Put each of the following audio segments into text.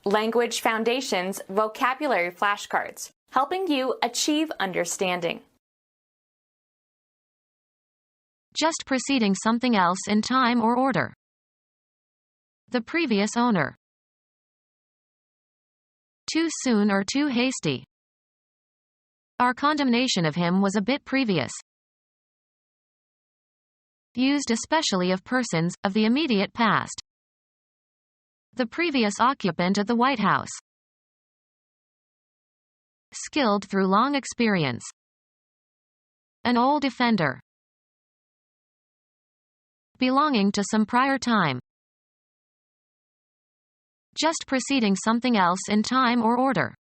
Language Foundations Vocabulary Flashcards, helping you achieve understanding. Just preceding something else in time or order. The previous owner. Too soon or too hasty. Our condemnation of him was a bit previous. Used especially of persons of the immediate past. The previous occupant of the White House. Skilled through long experience. An old offender. Belonging to some prior time. Just preceding something else in time or order.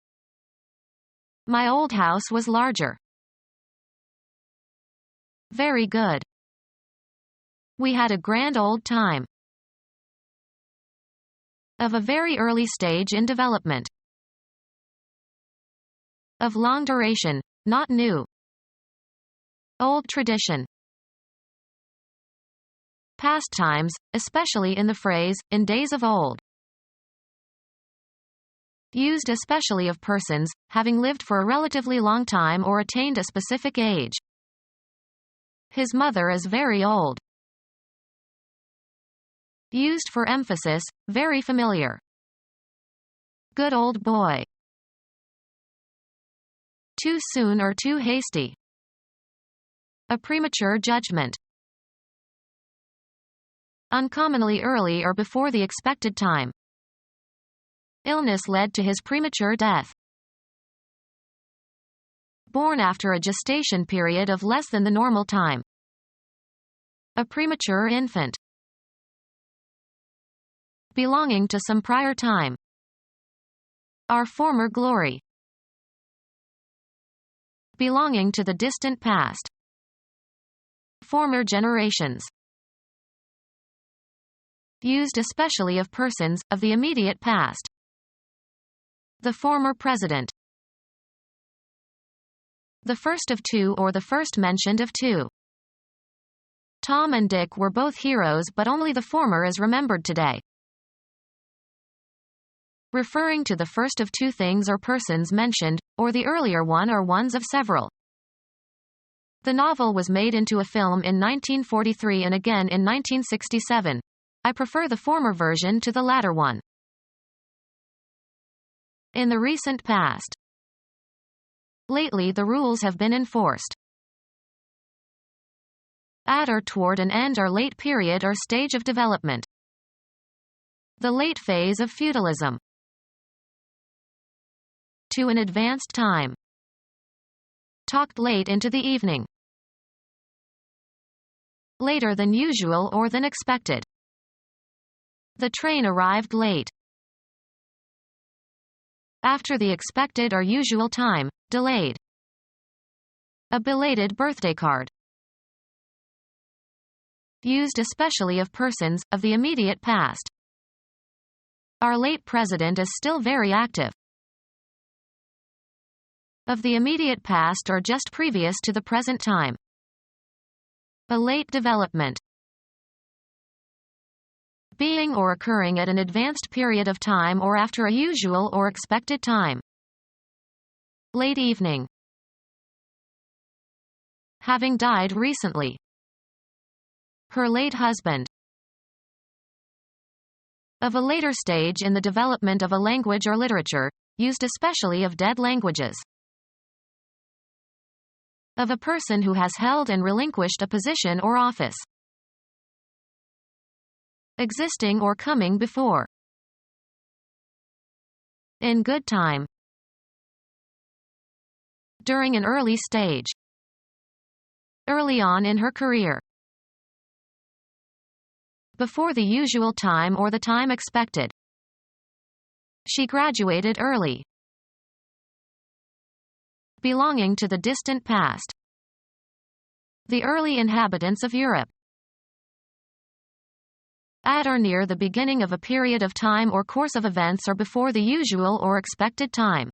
My old house was larger. Very good. We had a grand old time. Of a very early stage in development. Of long duration, not new. Old tradition. Past times, especially in the phrase, in days of old. Used especially of persons, having lived for a relatively long time or attained a specific age. His mother is very old. Used for emphasis, very familiar. Good old boy. Too soon or too hasty. A premature judgment. Uncommonly early or before the expected time. Illness led to his premature death. Born after a gestation period of less than the normal time. A premature infant. Belonging to some prior time. Our former glory. Belonging to the distant past. Former generations. Used especially of persons of the immediate past. The former president. The first of two or the first mentioned of two. Tom and Dick were both heroes, but only the former is remembered today. Referring to the first of two things or persons mentioned, or the earlier one or ones of several. The novel was made into a film in 1943 and again in 1967. I prefer the former version to the latter one. In the recent past. Lately the rules have been enforced. At or toward an end or late period or stage of development. The late phase of feudalism. To an advanced time. Talked late into the evening. Later than usual or than expected. The train arrived late. After the expected or usual time, delayed. A belated birthday card. Used especially of persons of the immediate past. Our late president is still very active. Of the immediate past or just previous to the present time. A late development. Being or occurring at an advanced period of time or after a usual or expected time. Late evening. Having died recently. Her late husband. Of a later stage in the development of a language or literature, used especially of dead languages. Of a person who has held and relinquished a position or office. Existing or coming before. In good time. During an early stage. Early on in her career. Before the usual time or the time expected. She graduated early. Belonging to the distant past. The early inhabitants of Europe. At or near the beginning of a period of time or course of events or before the usual or expected time.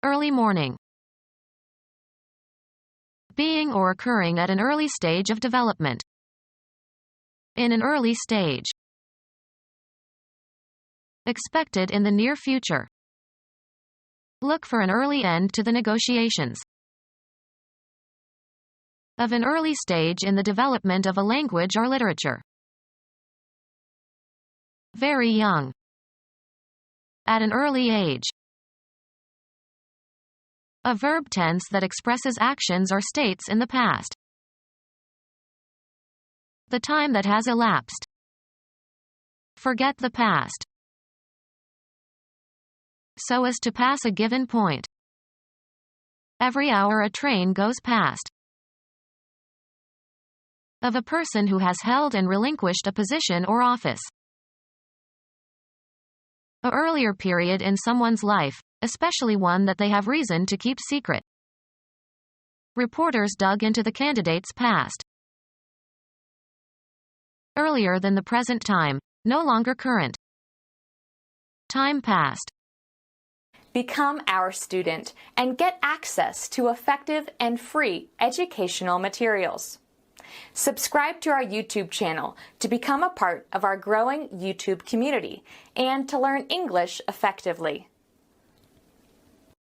Early morning. Being or occurring at an early stage of development. In an early stage. expected in the near future. Look for an early end to the negotiations. Of an early stage in the development of a language or literature. Very young. At an early age. A verb tense that expresses actions or states in the past. The time that has elapsed. Forget the past. So as to pass a given point. Every hour a train goes past. Of a person who has held and relinquished a position or office. A earlier period in someone's life, especially one that they have reason to keep secret. Reporters dug into the candidate's past. Earlier than the present time, no longer current. Time past. Become our student and get access to effective and free educational materials. Subscribe to our YouTube channel to become a part of our growing YouTube community and to learn English effectively.